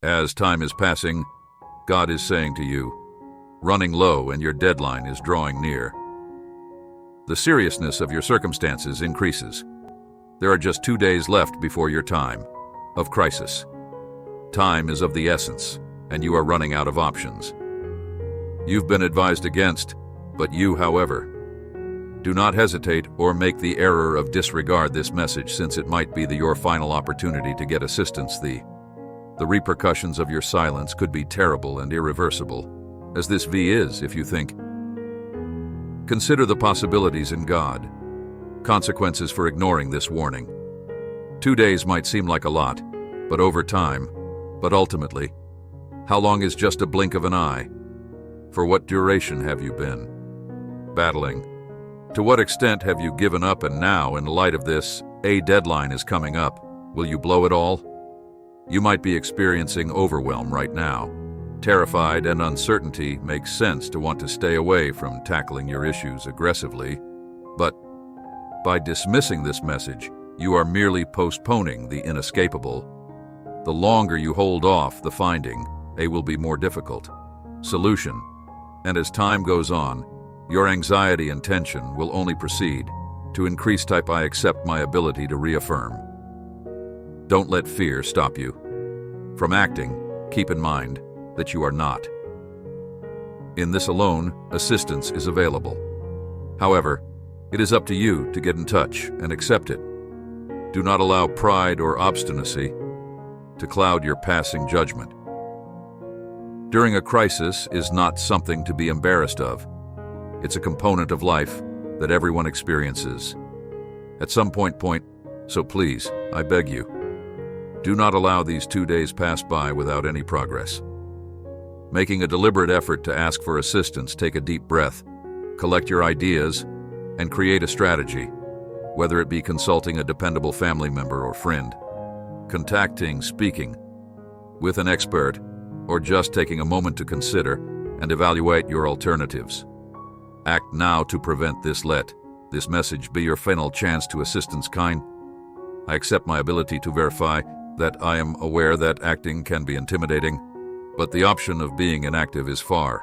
As time is passing, God is saying to you, running low and your deadline is drawing near. The seriousness of your circumstances increases. There are just 2 days left before your time of crisis. Time is of the essence, and you are running out of options. You've been advised against, but you, however, do not hesitate or make the error of disregard this message, since it might be your final opportunity to get assistance. The repercussions of your silence could be terrible and irreversible, as this V is if you think. Consider the possibilities in God. Consequences for ignoring this warning. 2 days might seem like a lot, but over time, but ultimately, how long is just a blink of an eye? For what duration have you been battling? To what extent have you given up? And now, in light of this, a deadline is coming up. Will you blow it all? You might be experiencing overwhelm right now. Terrified and uncertainty makes sense to want to stay away from tackling your issues aggressively, but by dismissing this message, you are merely postponing the inescapable. The longer you hold off the finding, A will be more difficult. Solution. And as time goes on, your anxiety and tension will only proceed to increase. Type I accept my ability to reaffirm. Don't let fear stop you from acting. Keep in mind that you are not. In this alone, assistance is available. However, it is up to you to get in touch and accept it. Do not allow pride or obstinacy to cloud your passing judgment. During a crisis is not something to be embarrassed of. It's a component of life that everyone experiences at some point. So please, I beg you, do not allow these 2 days pass by without any progress. Making a deliberate effort to ask for assistance, take a deep breath, collect your ideas, and create a strategy, whether it be consulting a dependable family member or friend, speaking with an expert, or just taking a moment to consider and evaluate your alternatives. Act now to prevent this. Let this message be your final chance to assistance. I accept my ability to verify that I am aware that acting can be intimidating, but the option of being inactive is far.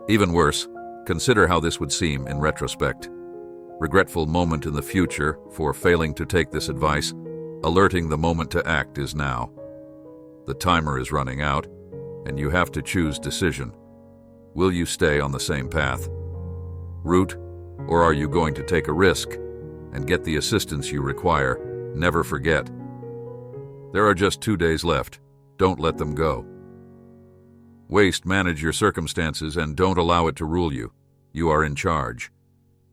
Even worse, consider how this would seem in retrospect. Regretful moment in the future for failing to take this advice. Alerting the moment to act is now. The timer is running out, and you have to choose decision. Will you stay on the same path, route, or are you going to take a risk and get the assistance you require? Never forget, there are just 2 days left. Don't let them go. Manage your circumstances and don't allow it to rule you. You are in charge.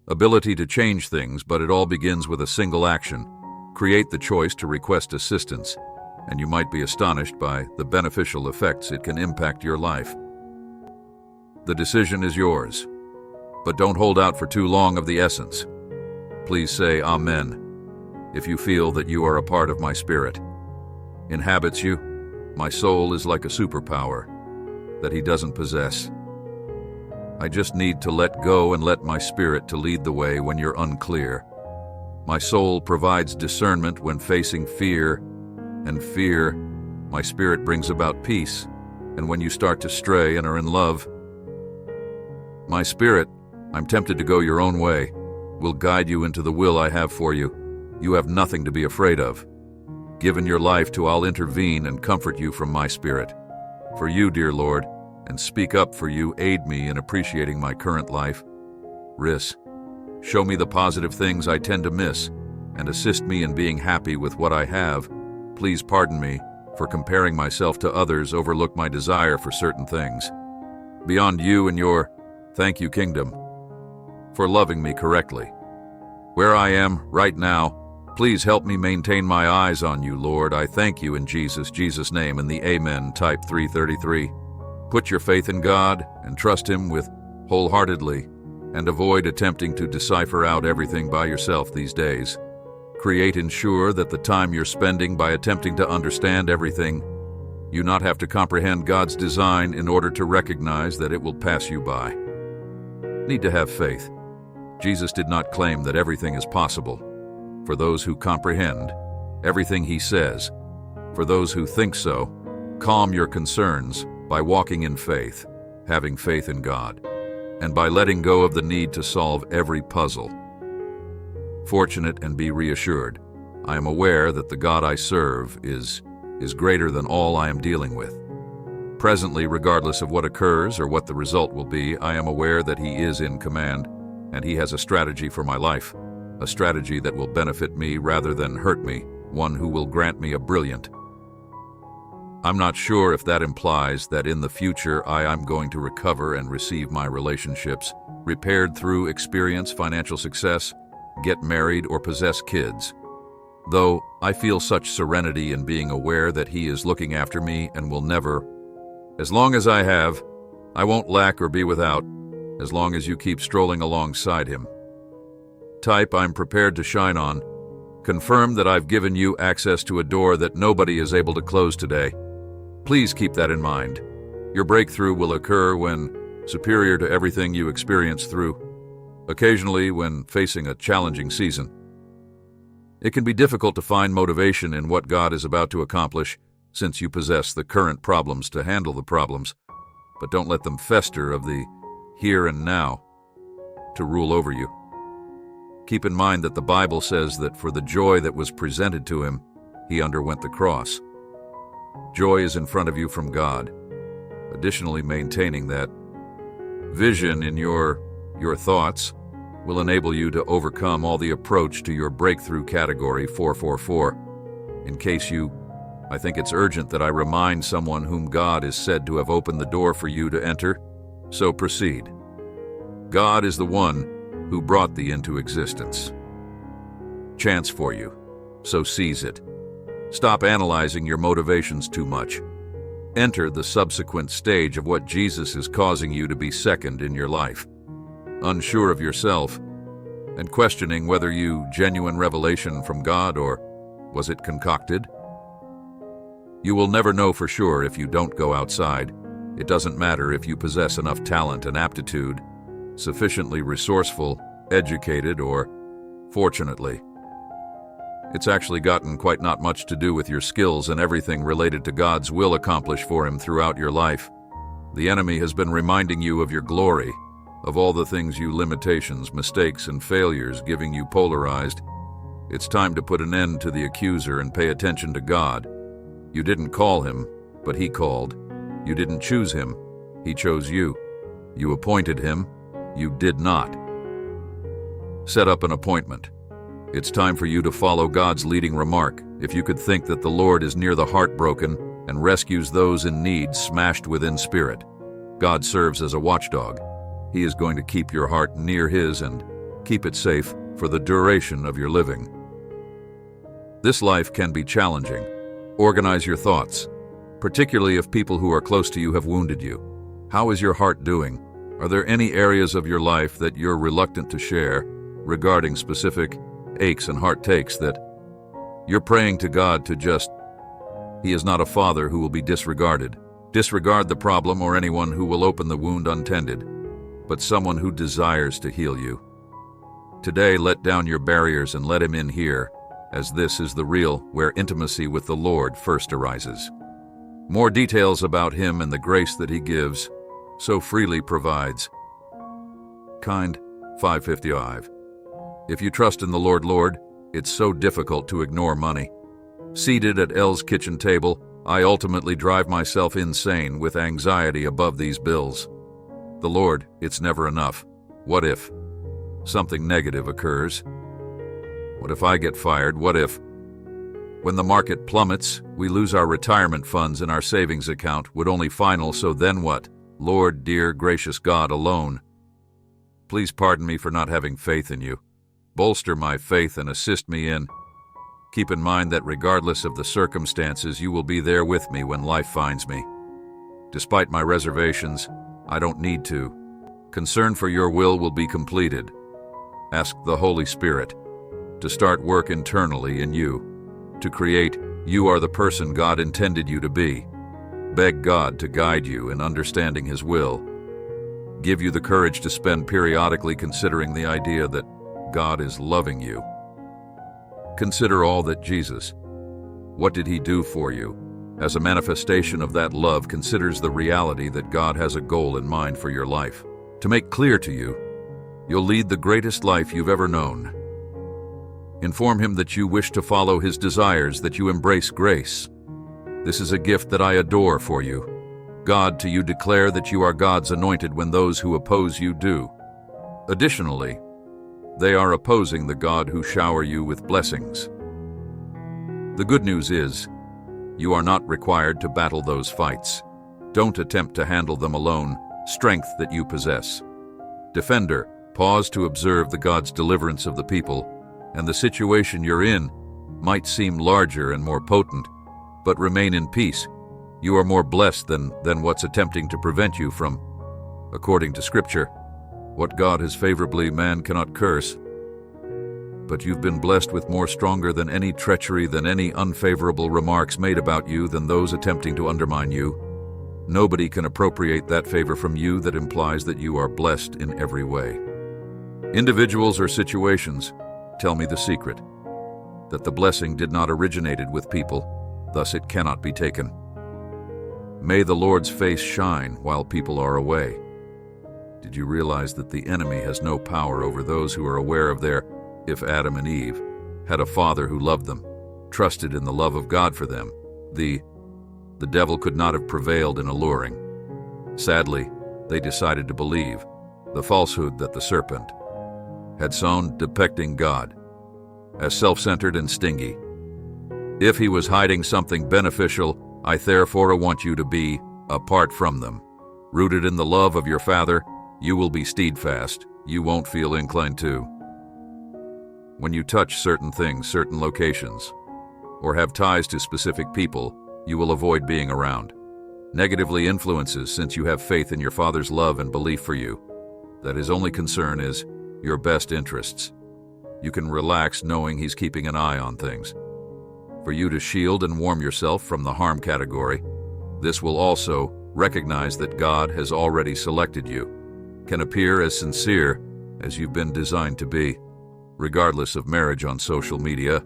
Ability to change things, but it all begins with a single action. Create the choice to request assistance, and you might be astonished by the beneficial effects it can impact your life. The decision is yours, but don't hold out for too long. Of the essence, please say Amen if you feel that you are a part of my spirit. Inhabits you. My soul is like a superpower that he doesn't possess. I just need to let go and let my spirit to lead the way when you're unclear. My soul provides discernment when facing fear, and fear, my spirit brings about peace. And when you start to stray and are in love, my spirit, I'm tempted to go your own way, will guide you into the will I have for you. You have nothing to be afraid of. Given your life to, I'll intervene and comfort you from my spirit. For you, dear Lord, and speak up for you. Aid me in appreciating my current life. Show me the positive things I tend to miss, and assist me in being happy with what I have. Please pardon me for comparing myself to others, overlook my desire for certain things beyond you and your, thank you, kingdom, for loving me correctly. Where I am right now, please help me maintain my eyes on you, Lord. I thank you in Jesus' name. In the Amen. Type 333. Put your faith in God and trust Him with wholeheartedly, and avoid attempting to decipher out everything by yourself these days. Ensure that the time you're spending by attempting to understand everything, you not have to comprehend God's design in order to recognize that it will pass you by. Need to have faith. Jesus did not claim that everything is possible for those who comprehend everything He says. For those who think so, Calm your concerns by walking in faith, having faith in God, and by letting go of the need to solve every puzzle. Fortunate and be reassured, I am aware that the God I serve is greater than all I am dealing with. Presently, regardless of what occurs or what the result will be, I am aware that He is in command, and He has a strategy for my life, a strategy that will benefit me rather than hurt me, one who will grant me a brilliant. I'm not sure if that implies that in the future I am going to recover and receive my relationships, repaired through experience, financial success, get married, or possess kids. Though I feel such serenity in being aware that He is looking after me and will never. As long as I have, I won't lack or be without, as long as you keep strolling alongside Him. Type, I'm prepared to shine on. Confirm that I've given you access to a door that nobody is able to close today. Please keep that in mind. Your breakthrough will occur when superior to everything you experience through, occasionally when facing a challenging season. It can be difficult to find motivation in what God is about to accomplish, since you possess the current problems to handle the problems, but don't let them fester of the here and now to rule over you. Keep in mind that the Bible says that for the joy that was presented to Him, He underwent the cross. Joy is in front of you from God. Additionally, maintaining that vision in your thoughts will enable you to overcome all the approach to your breakthrough category 444. In case I think it's urgent that I remind someone whom God is said to have opened the door for you to enter, so proceed. God is the one who brought thee into existence. Chance for you, so seize it. Stop analyzing your motivations too much. Enter the subsequent stage of what Jesus is causing you to be second in your life. Unsure of yourself and questioning whether you genuine revelation from God or was it concocted? You will never know for sure if you don't go outside. It doesn't matter if you possess enough talent and aptitude, sufficiently resourceful, educated, or fortunately. It's actually gotten quite not much to do with your skills and everything related to God's will accomplished for Him throughout your life. The enemy has been reminding you of your glory, of all the things you limitations, mistakes, and failures, giving you polarized. It's time to put an end to the accuser and pay attention to God. You didn't call Him, but He called. You didn't choose Him, He chose you. You appointed Him, you did not. Set up an appointment. It's time for you to follow God's leading remark. If you could think that the Lord is near the heartbroken and rescues those in need smashed within spirit. God serves as a watchdog. He is going to keep your heart near His and keep it safe for the duration of your living. This life can be challenging. Organize your thoughts, particularly if people who are close to you have wounded you. How is your heart doing? Are there any areas of your life that you're reluctant to share regarding specific aches and heart takes that you're praying to God to just? He is not a father who will be disregarded. Disregard the problem or anyone who will open the wound untended, but someone who desires to heal you. Today, let down your barriers and let Him in here, as this is the real where intimacy with the Lord first arises. More details about Him and the grace that He gives, so freely provides. Kind 555. If you trust in the Lord, it's so difficult to ignore money. Seated at L's kitchen table, I ultimately drive myself insane with anxiety above these bills. The Lord, it's never enough. What if something negative occurs? What if I get fired? What if, when the market plummets, we lose our retirement funds and our savings account would only final, so then what? Lord, dear, gracious God alone. Please pardon me for not having faith in you. Bolster my faith and assist me in. Keep in mind that regardless of the circumstances, you will be there with me when life finds me. Despite my reservations, I don't need to. Concern for your will be completed. Ask the Holy Spirit to start work internally in you, to create you are the person God intended you to be. Beg God to guide you in understanding His will. Give you the courage to spend periodically considering the idea that God is loving you. Consider all that Jesus, what did He do for you? as a manifestation of that love, considers the reality that God has a goal in mind for your life. To make clear to you, you'll lead the greatest life you've ever known. Inform him that you wish to follow his desires, that you embrace grace. This is a gift that I adore for you. God, to you declare that you are God's anointed when those who oppose you do. Additionally, they are opposing the God who shower you with blessings. The good news is, you are not required to battle those fights. Don't attempt to handle them alone, strength that you possess. Defender, pause to observe the God's deliverance of the people, and the situation you're in might seem larger and more potent, but remain in peace. You are more blessed than what's attempting to prevent you from. According to Scripture, what God has favorably, man cannot curse. But you've been blessed with more stronger than any treachery, than any unfavorable remarks made about you, than those attempting to undermine you. Nobody can appropriate that favor from you that implies that you are blessed in every way. Individuals or situations tell me the secret, that the blessing did not originate with people, thus it cannot be taken. May the Lord's face shine while people are away. Did you realize that the enemy has no power over those who are aware of their, if Adam and Eve had a father who loved them, trusted in the love of God for them, the devil could not have prevailed in alluring. Sadly, they decided to believe the falsehood that the serpent had sown, depicting God as self-centered and stingy. If he was hiding something beneficial, I therefore want you to be apart from them. Rooted in the love of your Father, you will be steadfast. You won't feel inclined to. When you touch certain things, certain locations, or have ties to specific people, you will avoid being around. Negatively influences, since you have faith in your Father's love and belief for you, that his only concern is your best interests. You can relax knowing he's keeping an eye on things. For you to shield and warm yourself from the harm category, this will also recognize that God has already selected you, can appear as sincere as you've been designed to be, regardless of marriage on social media.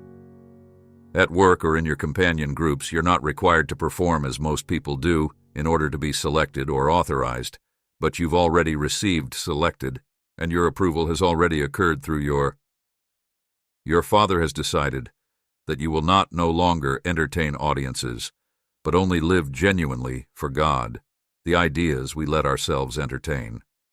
At work or in your companion groups, you're not required to perform as most people do in order to be selected or authorized, but you've already received selected, and your approval has already occurred through your Father has decided that you will not no longer entertain audiences, but only live genuinely for God, the ideas we let ourselves entertain.